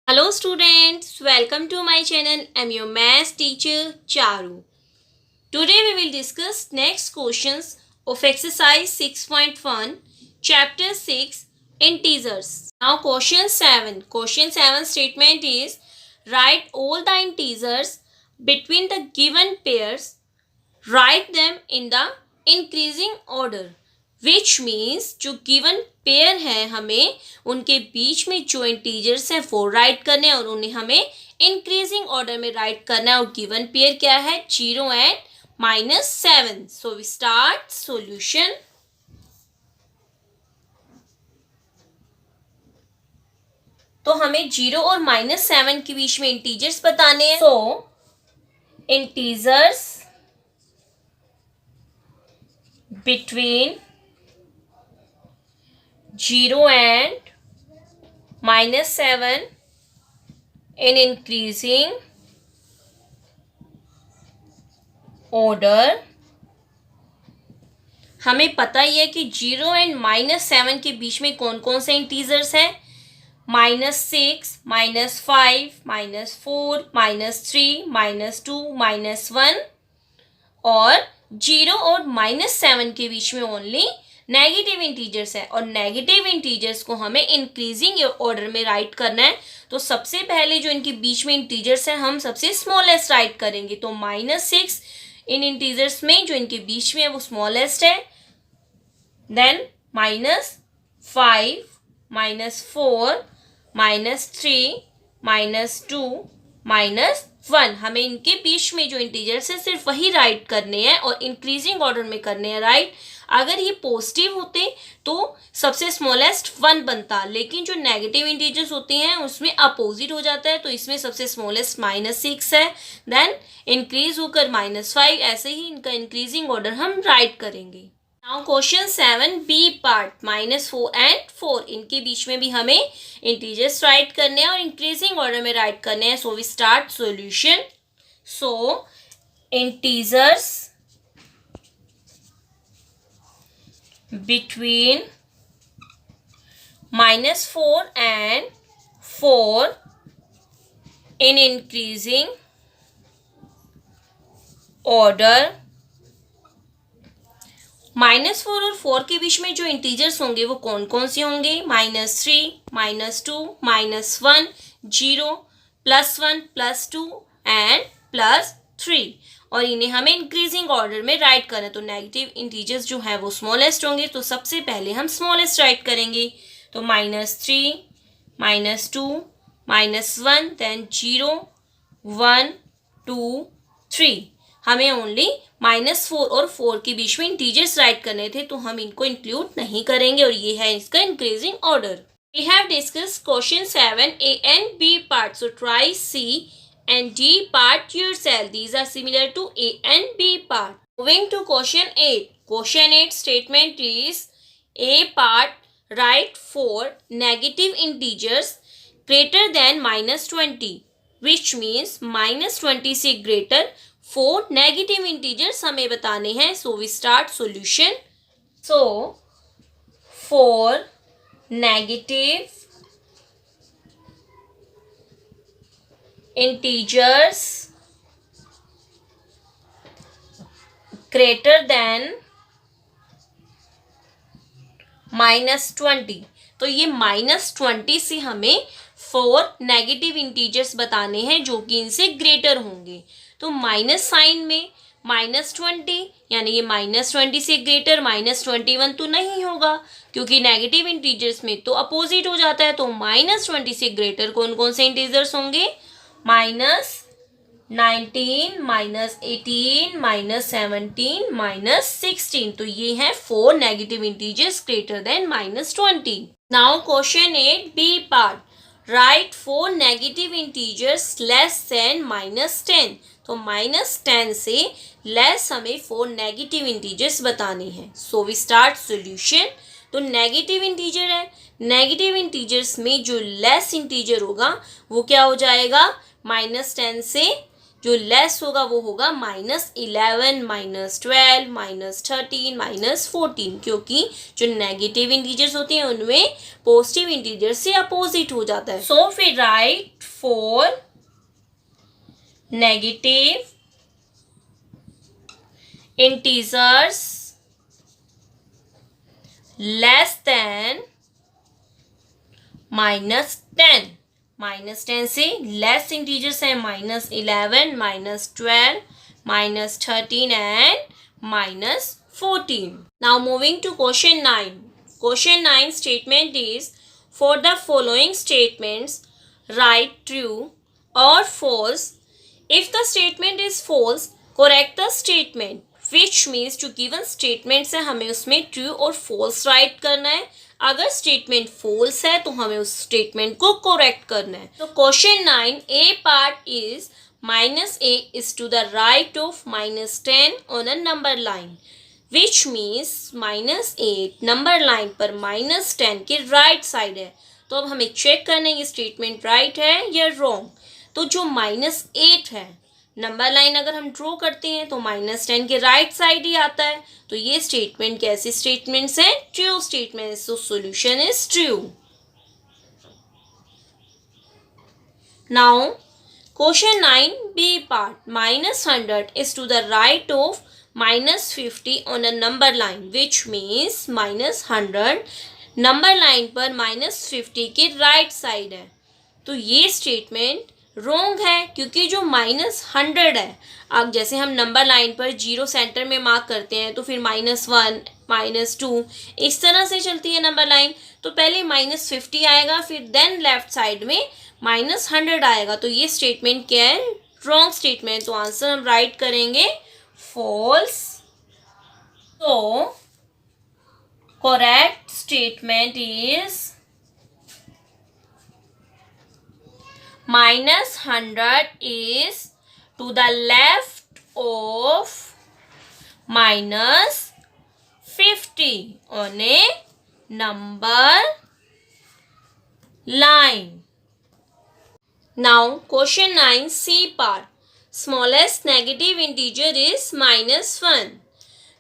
Hello students, welcome to my channel. I'm your math teacher Charu. Today we will discuss next questions of exercise 6.1 chapter 6 integers. Now question 7. Question 7 statement is write all the integers between the given pairs. Write them in the increasing order. Which means जो given pair है हमें उनके बीच में जो integers है वो right करने हैं और उन्हें हमें इंक्रीजिंग ऑर्डर में राइट करना है। और गिवन पेयर क्या है? 0 and -7. So we start solution. तो हमें 0 और -7 के बीच में इंटीजर्स बताने हैं। सो integers between 0 and -7 in increasing order। हमें पता ही है कि 0 एंड -7 के बीच में कौन कौन से इंटीजर्स हैं? -6, -5, -4, -3, -2, -1 और 0 और -7 के बीच में ओनली नेगेटिव इंटीजर्स है। और नेगेटिव इंटीजर्स को हमें इंक्रीजिंग ऑर्डर में राइट करना है। तो सबसे पहले जो इनके बीच में इंटीजर्स है हम सबसे स्मॉलेस्ट राइट करेंगे। तो -6 इन इंटीजर्स में जो इनके बीच में है वो स्मॉलेस्ट है। देन -5, -4, -3, -2, -1 हमें इनके बीच में जो इंटीजर्स है सिर्फ वही राइट करने हैं और इंक्रीजिंग ऑर्डर में करने हैं राइट। अगर ये पॉजिटिव होते तो सबसे स्मॉलेस्ट 1 बनता, लेकिन जो नेगेटिव इंटीजर्स होते हैं उसमें अपोजिट हो जाता है। तो इसमें सबसे स्मॉलेस्ट -6 है, देन इंक्रीज होकर -5, ऐसे ही इनका इंक्रीजिंग ऑर्डर हम राइट करेंगे। Now question 7 B part -4 and 4 इनके बीच में भी हमें इंटीजर्स राइट करने हैं और इंक्रीजिंग ऑर्डर में राइट करने हैं। So we start solution. So integers between -4 and 4 in increasing order। -4 और 4 के बीच में जो इंटीजर्स होंगे वो कौन कौन से होंगे? -3, -2, -1, 0, +1, +2 एंड +3। और इन्हें हमें इंक्रीजिंग ऑर्डर में राइट करना है। तो नेगेटिव इंटीजर्स जो है वो स्मॉलेस्ट होंगे। तो सबसे पहले हम स्मॉलेस्ट राइट करेंगे। तो -3, -2, -1, देन 0, 1, 2, 3। हमें ओनली -4 और 4 के बीच में इंटीजर्स राइट करने थे, तो हम इनको इंक्लूड नहीं करेंगे और ये है इसका increasing order. We have discussed question 7 A and B part. So try C and D part yourself. These are similar to A and B part. Moving to question 8. Question 8 statement is A part write 4 negative integers greater than -20, which means -20 से greater 4 negative integers हमें बताने हैं। So we start solution. So 4 negative integers greater than -20। तो ये -20 से हमें 4 negative integers बताने हैं जो कि इनसे ग्रेटर होंगे। तो माइनस साइन में -20 यानी ये -20 से ग्रेटर -21 तो नहीं होगा, क्योंकि नेगेटिव इंटीजर्स में तो अपोजिट हो जाता है। तो -20 से ग्रेटर कौन कौन से इंटीजर्स होंगे? -19, -18, -17, -16। तो ये है 4 negative integers greater than -20। Now question 8 B part write 4 negative integers less than -10। तो -10 से लेस हमें 4 नेगेटिव इंटीजर्स बताने हैं। So we start solution. तो नेगेटिव इंटीजर है, नेगेटिव इंटीजर्स में जो लेस इंटीजर होगा वो क्या हो जाएगा? -10 से जो लेस होगा वो होगा -11, -12, -13, -14, क्योंकि जो नेगेटिव इंटीजर्स होते हैं उनमें पॉजिटिव इंटीजर से अपोजिट हो जाता है। सो फिर right 4 negative integers less than -10. -10 से लेस इंटीजर्स है -11, -12, -13 and -14. Now moving to question 9. Question 9 statement is, for the following statements write true or false. If the statement is false, correct the statement, which means जो given statements है हमें उसमें true और false write करना है. अगर statement false है तो हमें उस स्टेटमेंट को करेक्ट करना है. तो question 9 A part is -a is to the right of -10 on a number line, which means -8 number line पर -10 के राइट साइड है. तो अब हमें चेक करना है ये स्टेटमेंट राइट है या रॉन्ग. तो जो -8 है नंबर लाइन अगर हम ड्रॉ करते हैं तो -10 के राइट साइड ही आता है. तो ये स्टेटमेंट कैसी स्टेटमेंट्स है? True statement. So solution is true. Now question 9 B part, -100 is to the right of -50 on a number line, which means -100 number line पर -50 के राइट साइड है. तो ये स्टेटमेंट रॉन्ग है क्योंकि जो -100 है, अब जैसे हम नंबर लाइन पर 0 सेंटर में मार्क करते हैं तो फिर -1 -2 इस तरह से चलती है नंबर लाइन. तो पहले -50 आएगा, फिर देन लेफ्ट साइड में -100 आएगा. तो ये स्टेटमेंट क्या है? Wrong statement. तो आंसर हम राइट करेंगे फॉल्स. तो correct statement is -100 is to the left of -50 on a number line. Now question 9 C part, smallest negative integer is -1.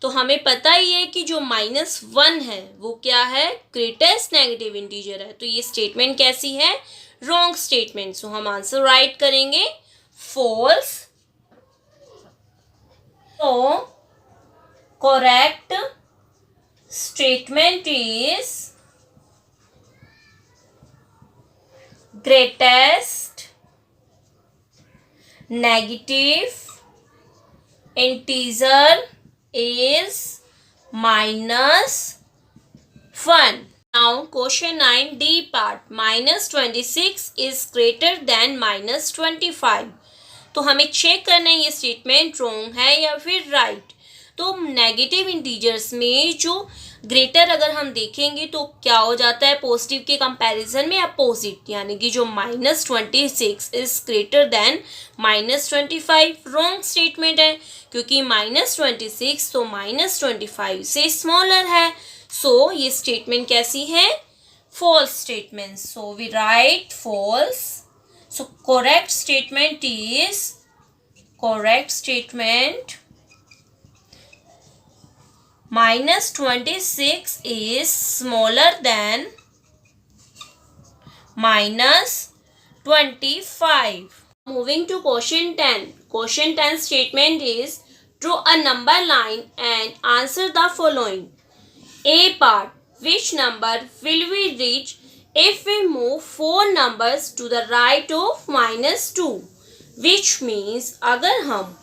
तो हमें पता ही है कि जो -1 है वो क्या है? ग्रेटेस्ट नेगेटिव इंटीजर है. तो ये स्टेटमेंट कैसी है? Wrong statement. सो हम आंसर राइट करेंगे फॉल्स. तो correct statement is greatest negative integer is -1. Now question 9 D part, -26 is greater than -25. तो हमें चेक करना है ये स्टेटमेंट रॉन्ग है या फिर राइट. तो नेगेटिव इंटीजर्स में जो ग्रेटर अगर हम देखेंगे तो क्या हो जाता है? पॉजिटिव के कंपैरिजन में अपोजिट, यानी कि जो -26 is greater than -25. Wrong statement है क्योंकि -26 तो -25 से स्मॉलर है. सो ये स्टेटमेंट कैसी है? False statement. So we write false. So correct statement is -26 is smaller than -25. Moving to question 10. Question 10 statement is, draw a number line and answer the following. A part, which number will we reach if we move 4 numbers to the right of -2? Which means अगर हम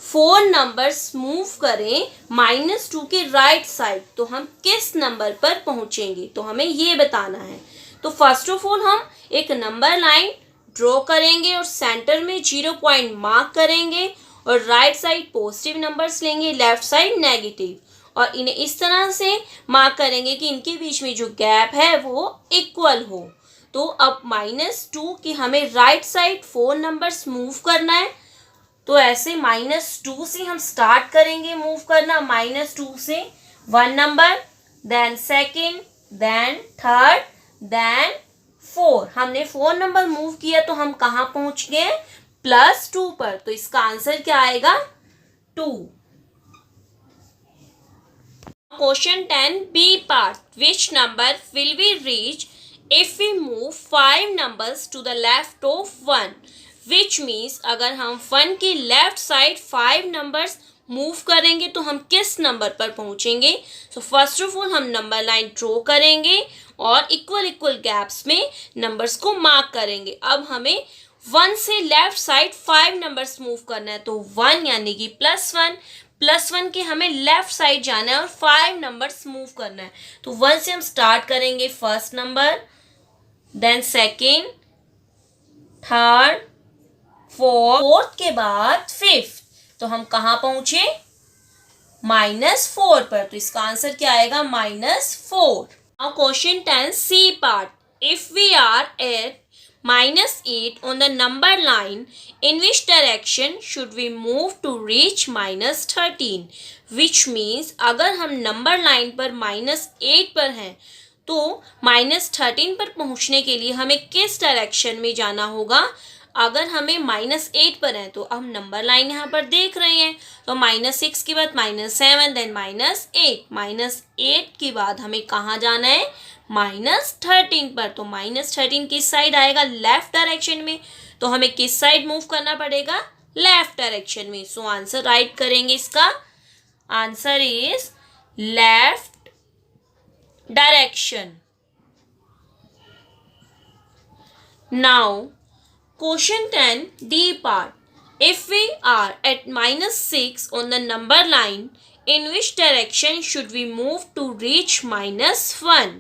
4 numbers move करें -2 के right side तो हम किस number पर पहुंचेंगे, तो हमें ये बताना है. तो फर्स्ट ऑफ ऑल हम एक नंबर लाइन ड्रॉ करेंगे और सेंटर में 0 पॉइंट मार्क करेंगे और राइट साइड पॉजिटिव नंबर्स लेंगे, लेफ्ट साइड नेगेटिव, और इन्हें इस तरह से मार्क करेंगे कि इनके बीच में जो गैप है वो इक्वल हो. तो अब -2 की हमें राइट साइड 4 नंबर्स मूव करना है. तो ऐसे -2 से हम स्टार्ट करेंगे मूव करना. -2 से 1 number, then second, then third, then 4. हमने 4 नंबर मूव किया तो हम कहाँ पहुंच गए? +2 पर. तो इसका आंसर क्या आएगा? 2. Question 10 B part, which number will we reach if we move 5 numbers to the left of 1, which means अगर हम 1 की लेफ्ट साइड 5 नंबर्स मूव करेंगे तो हम किस नंबर पर पहुंचेंगे. सो फर्स्ट ऑफ ऑल हम नंबर लाइन ड्रॉ करेंगे और इक्वल इक्वल गैप्स में नंबर्स को मार्क करेंगे. अब हमें 1 से लेफ्ट साइड 5 नंबर्स मूव करना है, तो 1 यानी कि +1 के हमें लेफ्ट साइड जाना है और 5 नंबर्स मूव करना है. तो 1 से हम स्टार्ट करेंगे first number, then second, third, fourth के बाद फिफ्थ. तो हम कहाँ पहुंचे? -4 पर. तो इसका आंसर क्या आएगा? -4. Now question 10 C part. If we are at -8 on the number line, in which direction should we move to reach -13? Which means अगर हम नंबर लाइन पर -8 पर हैं तो -13 पर पहुंचने के लिए हमें किस डायरेक्शन में जाना होगा. अगर हमें -8 पर है तो हम नंबर लाइन यहाँ पर देख रहे हैं, तो -6 के बाद -7 देन -8. -8 के बाद हमें कहाँ जाना है? -13 पर. तो -13 किस साइड आएगा? लेफ्ट डायरेक्शन में. तो हमें किस साइड मूव करना पड़ेगा? लेफ्ट डायरेक्शन में. सो आंसर राइट करेंगे. इसका answer is left direction. Now question 10 D part. If we are at -6 on the number line, in which direction should we move to reach -1?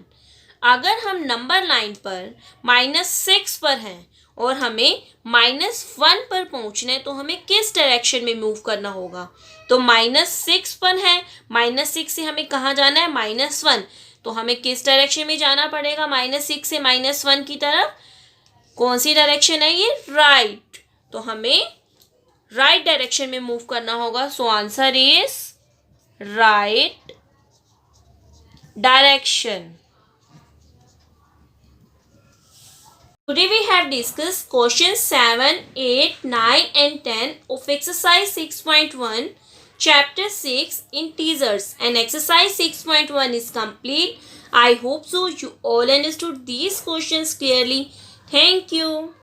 अगर हम number line पर -6 पर हैं और हमें -1 पर पहुंचना है तो हमें किस डायरेक्शन में मूव करना होगा. तो -6 पर है, -6 से हमें कहाँ जाना है? -1. तो हमें किस डायरेक्शन में जाना पड़ेगा? -6 से -1 की तरफ. कौन सी डायरेक्शन है ये? राइट. तो हमें राइट डायरेक्शन में मूव करना होगा. So answer is right direction. Today we have discuss question 7, 8, 9 and 10 of exercise 6.1 chapter 6 integers, and exercise 6.1 is complete. I hope so you all understood these questions clearly. Thank you.